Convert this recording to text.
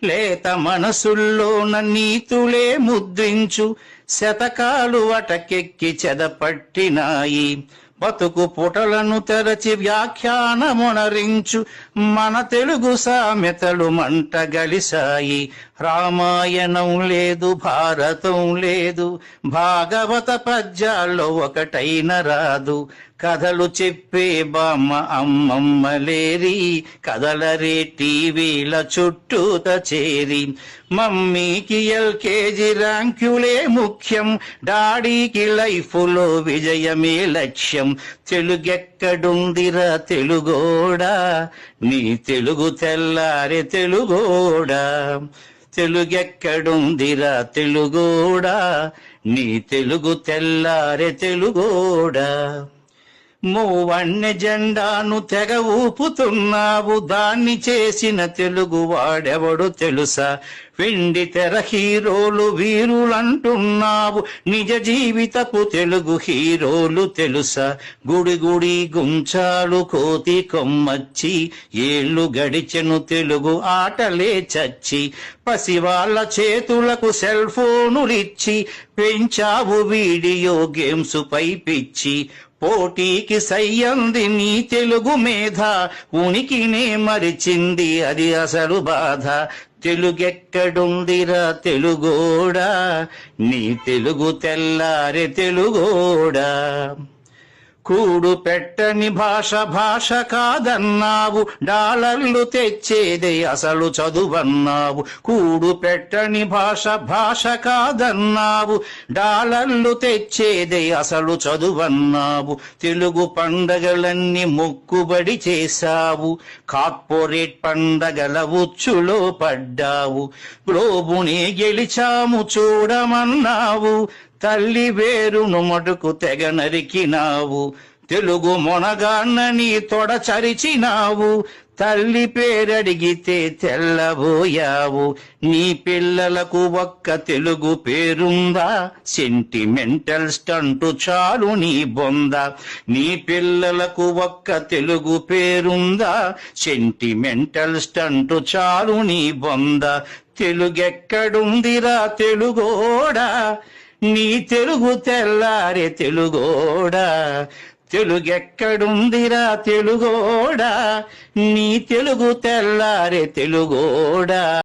లేత మనసుల్లోన నీతులే ముద్రించు శతకాలు అటకెక్కి చెదపట్టినాయి. బతుకు పుటలను తెరచి వ్యాఖ్యానమునరించు మన తెలుగు సామెతలు మంటగలిసాయి. రామాయణం లేదు, భారతం లేదు, భాగవత పద్యాల్లో ఒకటైన రాదు. కథలు చెప్పే బామ్మ అమ్మమ్మ లేరి, కథలరే టీవీల చుట్టూత చేరి. మమ్మీకి ఎల్కేజీ ర్యాంకులే ముఖ్యం, డాడీకి లైఫ్లో విజయమే లక్ష్యం. తెలుగెక్కడుందిరా తెలుగోడా, నీ తెలుగు తెల్లారే తెలుగోడా. తెలుగెక్కడుందిరా తెలుగోడా, నీ తెలుగు తెల్లారే తెలుగోడా. మూవన్నె జెండాను తెగ ఊపుతున్నావు, దాన్ని చేసిన తెలుగు వాడెవడు తెలుసా? వెండి తెర హీరోలు వీరులంటున్నావు, నిజ జీవితపు తెలుగు హీరోలు తెలుసా? గుడి గుడి గుంచాలు కోతి కొమ్మచ్చి, ఏళ్ళు గడిచెను తెలుగు ఆటలే చచ్చి. పసివాళ్ల చేతులకు సెల్ ఫోనులిచ్చి పెంచావు వీడియో గేమ్స్ పై పిచ్చి. పోటీకి సయ్యంది నీ తెలుగు మేధ, ఉనికినే మరిచింది అది అసలు బాధ. తెలుగెక్కడుందిరా తెలుగోడా, నీ తెలుగు తెల్లారే తెలుగోడా. కూడు పెట్టని భాష భాష కాదన్నావు, డాలర్లు తెచ్చేదే అసలు చదువన్నావు. కూడు పెట్టని భాష భాష కాదన్నావు, డాలర్లు తెచ్చేదే అసలు చదువన్నావు. తెలుగు పండగలన్నీ మొక్కుబడి చేశావు, కార్పొరేట్ పండగల ఉచ్చులో పడ్డావు. గ్లోబుని గెలిచాము చూడమన్నావు, తల్లి వేరును మటుకు తెగ నరికినావు. తెలుగు మొనగాన్నని తొడచరిచినావు, తల్లి పేరడిగితే తెల్లబోయావు. నీ పిల్లలకు ఒక్క తెలుగు పేరుందా, సెంటిమెంటల్ స్టంటు చాలు నీ బొంద. నీ పిల్లలకు ఒక్క తెలుగు పేరుందా, సెంటిమెంటల్ స్టంటు చాలు నీ బొంద. తెలుగెక్కడుందిరా తెలుగోడా, నీ తెలుగు తెల్లారే తెలుగోడా. తెలుగెక్కడుందిరా తెలుగోడా, నీ తెలుగు తెల్లారే తెలుగోడా.